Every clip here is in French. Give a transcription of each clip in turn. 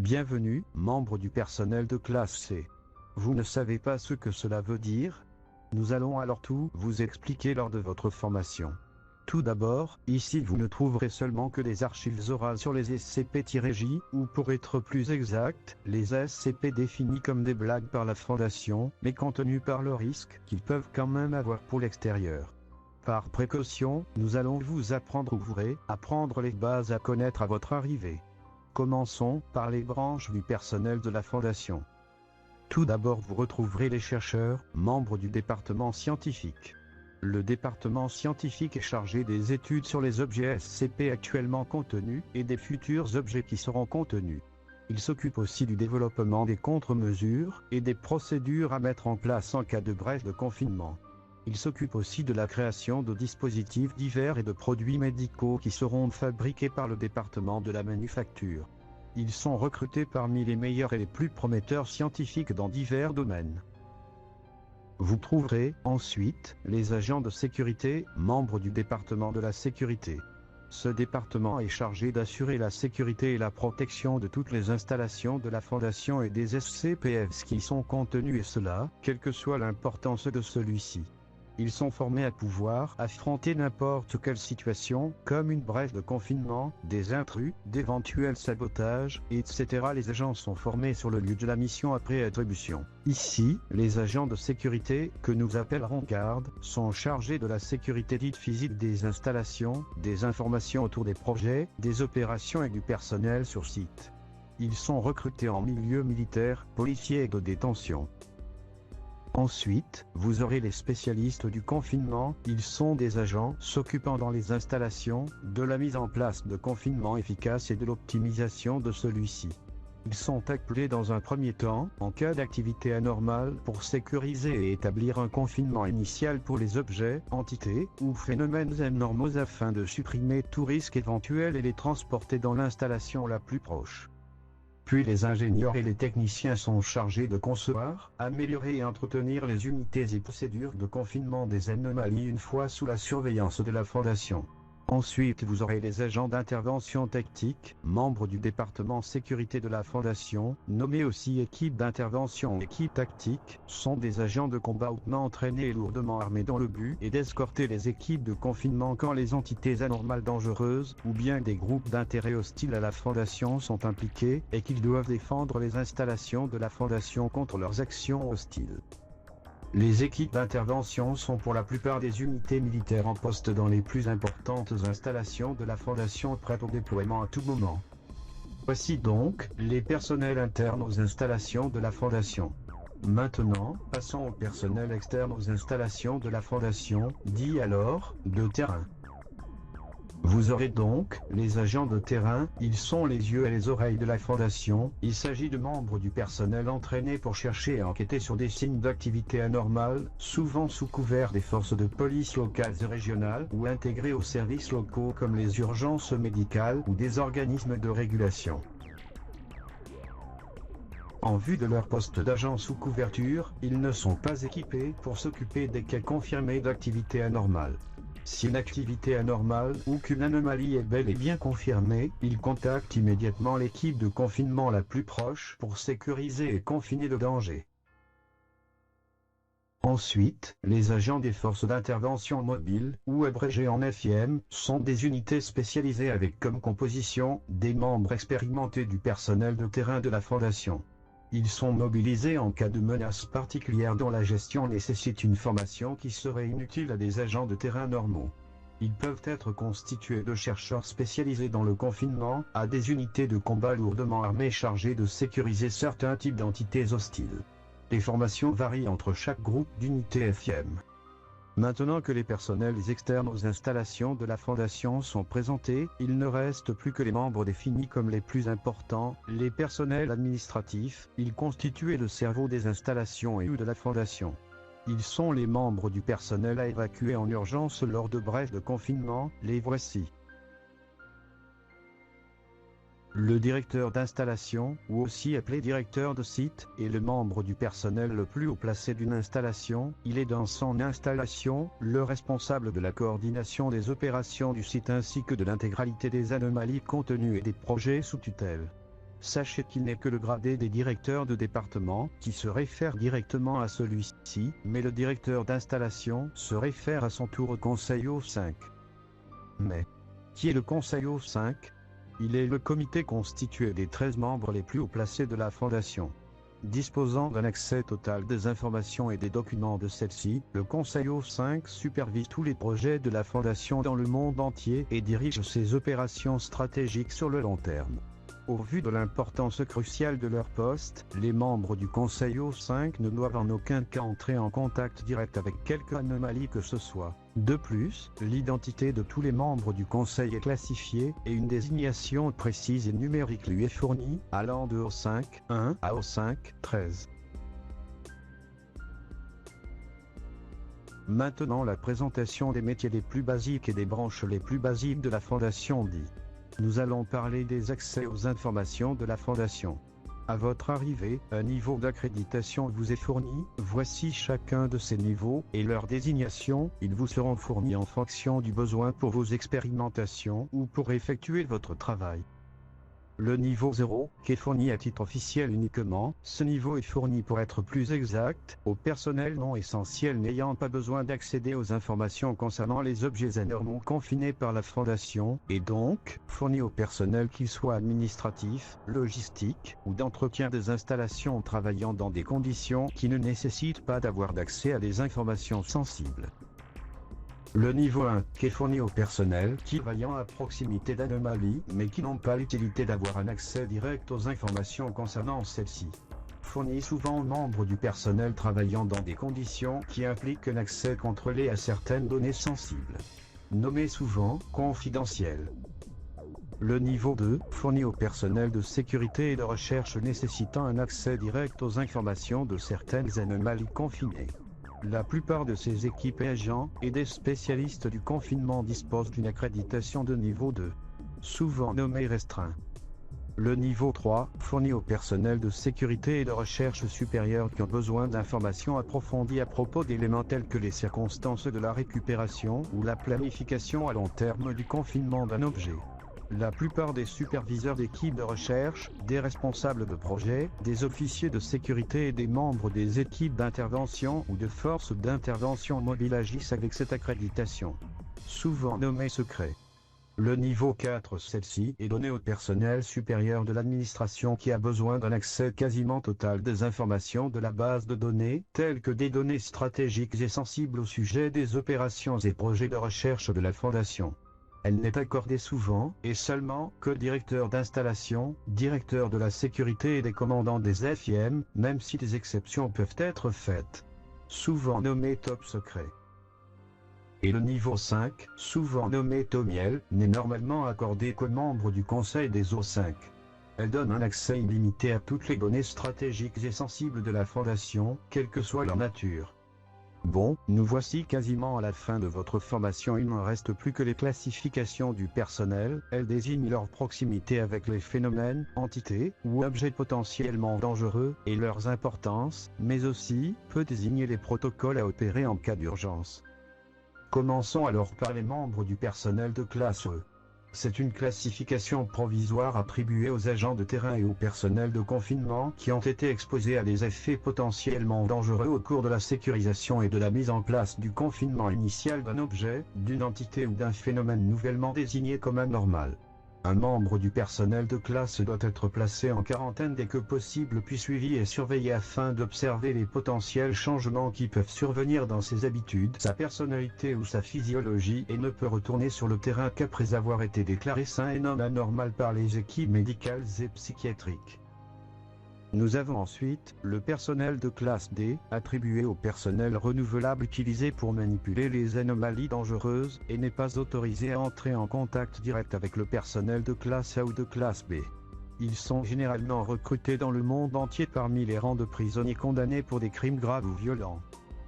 Bienvenue, membre du personnel de classe C. Vous ne savez pas ce que cela veut dire? Nous allons alors tout vous expliquer lors de votre formation. Tout d'abord, ici vous ne trouverez seulement que des archives orales sur les SCP-J, ou pour être plus exact, les SCP définis comme des blagues par la Fondation, mais contenus par le risque qu'ils peuvent quand même avoir pour l'extérieur. Par précaution, nous allons vous apprendre apprendre les bases à connaître à votre arrivée. Commençons par les branches du personnel de la Fondation. Tout d'abord vous retrouverez les chercheurs, membres du département scientifique. Le département scientifique est chargé des études sur les objets SCP actuellement contenus et des futurs objets qui seront contenus. Il s'occupe aussi du développement des contre-mesures et des procédures à mettre en place en cas de brèche de confinement. Il s'occupe aussi de la création de dispositifs divers et de produits médicaux qui seront fabriqués par le département de la manufacture. Ils sont recrutés parmi les meilleurs et les plus prometteurs scientifiques dans divers domaines. Vous trouverez, ensuite, les agents de sécurité, membres du département de la sécurité. Ce département est chargé d'assurer la sécurité et la protection de toutes les installations de la Fondation et des SCPF qui y sont contenus et cela, quelle que soit l'importance de celui-ci. Ils sont formés à pouvoir affronter n'importe quelle situation, comme une brèche de confinement, des intrus, d'éventuels sabotages, etc. Les agents sont formés sur le lieu de la mission après attribution. Ici, les agents de sécurité, que nous appellerons gardes, sont chargés de la sécurité dite physique des installations, des informations autour des projets, des opérations et du personnel sur site. Ils sont recrutés en milieu militaire, policier et de détention. Ensuite, vous aurez les spécialistes du confinement, ils sont des agents s'occupant dans les installations, de la mise en place de confinement efficace et de l'optimisation de celui-ci. Ils sont appelés dans un premier temps, en cas d'activité anormale, pour sécuriser et établir un confinement initial pour les objets, entités, ou phénomènes anormaux afin de supprimer tout risque éventuel et les transporter dans l'installation la plus proche. Puis les ingénieurs et les techniciens sont chargés de concevoir, améliorer et entretenir les unités et procédures de confinement des anomalies une fois sous la surveillance de la Fondation. Ensuite vous aurez les agents d'intervention tactique, membres du département sécurité de la Fondation, nommés aussi équipe d'intervention ou équipe tactique, sont des agents de combat hautement entraînés et lourdement armés dont le but est d'escorter les équipes de confinement quand les entités anormales dangereuses, ou bien des groupes d'intérêt hostiles à la Fondation sont impliqués, et qu'ils doivent défendre les installations de la Fondation contre leurs actions hostiles. Les équipes d'intervention sont pour la plupart des unités militaires en poste dans les plus importantes installations de la Fondation prêtes au déploiement à tout moment. Voici donc les personnels internes aux installations de la Fondation. Maintenant, passons au personnel externe aux installations de la Fondation, dit alors, de terrain. Vous aurez donc les agents de terrain, ils sont les yeux et les oreilles de la Fondation, il s'agit de membres du personnel entraînés pour chercher et enquêter sur des signes d'activité anormale, souvent sous couvert des forces de police locales et régionales ou intégrés aux services locaux comme les urgences médicales ou des organismes de régulation. En vue de leur poste d'agent sous couverture, ils ne sont pas équipés pour s'occuper des cas confirmés d'activité anormale. Si une activité anormale ou qu'une anomalie est bel et bien confirmée, ils contactent immédiatement l'équipe de confinement la plus proche pour sécuriser et confiner le danger. Ensuite, les agents des forces d'intervention mobiles, ou abrégés en FIM, sont des unités spécialisées avec comme composition des membres expérimentés du personnel de terrain de la Fondation. Ils sont mobilisés en cas de menace particulière dont la gestion nécessite une formation qui serait inutile à des agents de terrain normaux. Ils peuvent être constitués de chercheurs spécialisés dans le confinement, à des unités de combat lourdement armées chargées de sécuriser certains types d'entités hostiles. Les formations varient entre chaque groupe d'unités FIM. Maintenant que les personnels externes aux installations de la Fondation sont présentés, il ne reste plus que les membres définis comme les plus importants, les personnels administratifs, ils constituent le cerveau des installations et ou de la Fondation. Ils sont les membres du personnel à évacuer en urgence lors de brèches de confinement, les voici. Le directeur d'installation, ou aussi appelé directeur de site, est le membre du personnel le plus haut placé d'une installation, il est dans son installation, le responsable de la coordination des opérations du site ainsi que de l'intégralité des anomalies contenues et des projets sous tutelle. sachez qu'il n'est que le gradé des directeurs de département qui se réfère directement à celui-ci, mais le directeur d'installation se réfère à son tour au Conseil O5. Mais, qui est le Conseil O5 ? Il est le comité constitué des 13 membres les plus haut placés de la Fondation. Disposant d'un accès total des informations et des documents de celle-ci, le Conseil O5 supervise tous les projets de la Fondation dans le monde entier et dirige ses opérations stratégiques sur le long terme. Au vu de l'importance cruciale de leur poste, les membres du Conseil O5 ne doivent en aucun cas entrer en contact direct avec quelque anomalie que ce soit. De plus, l'identité de tous les membres du Conseil est classifiée et une désignation précise et numérique lui est fournie, allant de O5-1 à O5-13. Maintenant la présentation des métiers les plus basiques et des branches les plus basiques de la Fondation dit. Nous allons parler des accès aux informations de la Fondation. À votre arrivée, un niveau d'accréditation vous est fourni, voici chacun de ces niveaux et leur désignation, ils vous seront fournis en fonction du besoin pour vos expérimentations ou pour effectuer votre travail. Le niveau 0, qui est fourni à titre officiel uniquement, ce niveau est fourni pour être plus exact, au personnel non essentiel n'ayant pas besoin d'accéder aux informations concernant les objets anormaux confinés par la Fondation, et donc, fourni au personnel qu'il soit administratif, logistique, ou d'entretien des installations travaillant dans des conditions qui ne nécessitent pas d'avoir d'accès à des informations sensibles. Le niveau 1, qui est fourni au personnel qui travaillant à proximité d'anomalies, mais qui n'ont pas l'utilité d'avoir un accès direct aux informations concernant celles-ci. Fourni souvent aux membres du personnel travaillant dans des conditions qui impliquent un accès contrôlé à certaines données sensibles. Nommé souvent « confidentiel ». Le niveau 2, fourni au personnel de sécurité et de recherche nécessitant un accès direct aux informations de certaines anomalies confinées. La plupart de ces équipes et agents et des spécialistes du confinement disposent d'une accréditation de niveau 2, souvent nommée restreint. Le niveau 3, fourni au personnel de sécurité et de recherche supérieure qui ont besoin d'informations approfondies à propos d'éléments tels que les circonstances de la récupération ou la planification à long terme du confinement d'un objet. La plupart des superviseurs d'équipes de recherche, des responsables de projet, des officiers de sécurité et des membres des équipes d'intervention ou de forces d'intervention mobiles agissent avec cette accréditation, souvent nommée secret. Le niveau 4, celle-ci est donnée au personnel supérieur de l'administration qui a besoin d'un accès quasiment total des informations de la base de données, telles que des données stratégiques et sensibles au sujet des opérations et projets de recherche de la Fondation. Elle n'est accordée souvent, et seulement, qu'aux directeurs d'installation, directeurs de la sécurité et des commandants des FIM, même si des exceptions peuvent être faites. Souvent nommé top secret. Et le niveau 5, souvent nommé Tomiel, n'est normalement accordé qu'aux membres du Conseil des O5. Elle donne un accès illimité à toutes les données stratégiques et sensibles de la Fondation, quelle que soit leur nature. Bon, nous voici quasiment à la fin de votre formation. Il n'en reste plus que les classifications du personnel. Elles désignent leur proximité avec les phénomènes, entités ou objets potentiellement dangereux et leurs importances, mais aussi peut désigner les protocoles à opérer en cas d'urgence. Commençons alors par les membres du personnel de classe E. C'est une classification provisoire attribuée aux agents de terrain et au personnel de confinement qui ont été exposés à des effets potentiellement dangereux au cours de la sécurisation et de la mise en place du confinement initial d'un objet, d'une entité ou d'un phénomène nouvellement désigné comme anormal. Un membre du personnel de classe doit être placé en quarantaine dès que possible puis suivi et surveillé afin d'observer les potentiels changements qui peuvent survenir dans ses habitudes, sa personnalité ou sa physiologie et ne peut retourner sur le terrain qu'après avoir été déclaré sain et non anormal par les équipes médicales et psychiatriques. Nous avons ensuite le personnel de classe D, attribué au personnel renouvelable utilisé pour manipuler les anomalies dangereuses et n'est pas autorisé à entrer en contact direct avec le personnel de classe A ou de classe B. Ils sont généralement recrutés dans le monde entier parmi les rangs de prisonniers condamnés pour des crimes graves ou violents.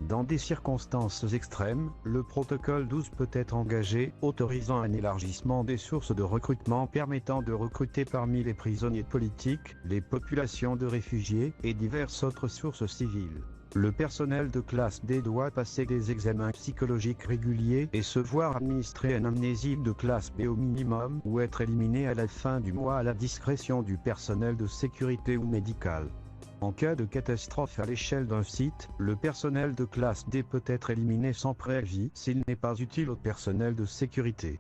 Dans des circonstances extrêmes, le protocole 12 peut être engagé, autorisant un élargissement des sources de recrutement permettant de recruter parmi les prisonniers politiques, les populations de réfugiés et diverses autres sources civiles. Le personnel de classe D doit passer des examens psychologiques réguliers et se voir administrer un amnésique de classe B au minimum ou être éliminé à la fin du mois à la discrétion du personnel de sécurité ou médical. En cas de catastrophe à l'échelle d'un site, le personnel de classe D peut être éliminé sans préavis s'il n'est pas utile au personnel de sécurité.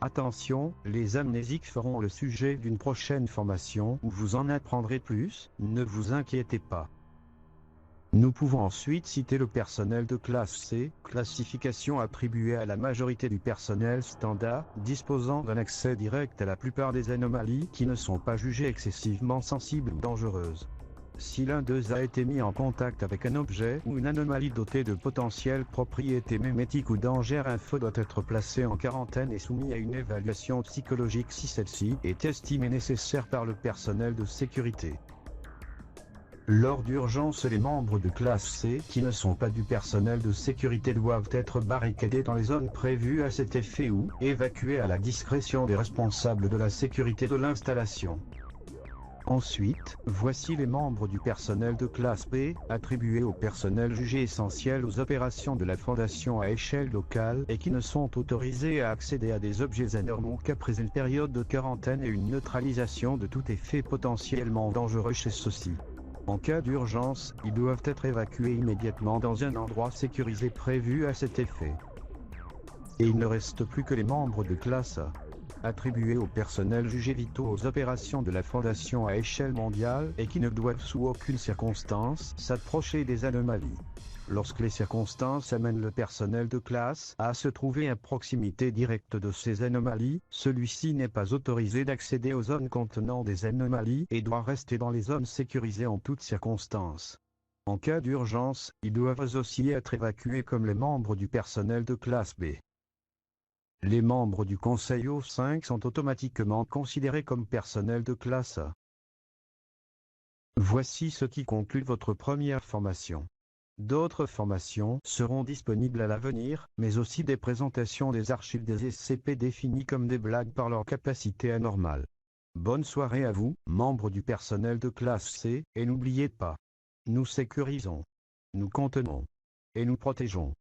Attention, les amnésiques feront le sujet d'une prochaine formation où vous en apprendrez plus, ne vous inquiétez pas. Nous pouvons ensuite citer le personnel de classe C, classification attribuée à la majorité du personnel standard, disposant d'un accès direct à la plupart des anomalies qui ne sont pas jugées excessivement sensibles ou dangereuses. Si l'un d'eux a été mis en contact avec un objet ou une anomalie dotée de potentielles propriétés mémétiques ou danger, info doit être placé en quarantaine et soumis à une évaluation psychologique si celle-ci est estimée nécessaire par le personnel de sécurité. Lors d'urgence, les membres de classe C qui ne sont pas du personnel de sécurité doivent être barricadés dans les zones prévues à cet effet ou évacués à la discrétion des responsables de la sécurité de l'installation. Ensuite, voici les membres du personnel de classe B, attribués au personnel jugé essentiel aux opérations de la Fondation à échelle locale et qui ne sont autorisés à accéder à des objets anormaux qu'après une période de quarantaine et une neutralisation de tout effet potentiellement dangereux chez ceux-ci. En cas d'urgence, ils doivent être évacués immédiatement dans un endroit sécurisé prévu à cet effet. Et il ne reste plus que les membres de classe A, attribués au personnel jugé vitaux aux opérations de la Fondation à échelle mondiale et qui ne doivent sous aucune circonstance s'approcher des anomalies. Lorsque les circonstances amènent le personnel de classe A à se trouver à proximité directe de ces anomalies, celui-ci n'est pas autorisé d'accéder aux zones contenant des anomalies et doit rester dans les zones sécurisées en toutes circonstances. En cas d'urgence, ils doivent aussi être évacués comme les membres du personnel de classe B. Les membres du Conseil O5 sont automatiquement considérés comme personnel de classe A. Voici ce qui conclut votre première formation. D'autres formations seront disponibles à l'avenir, mais aussi des présentations des archives des SCP définies comme des blagues par leur capacité anormale. Bonne soirée à vous, membres du personnel de classe C, et n'oubliez pas, nous sécurisons, nous contenons et nous protégeons.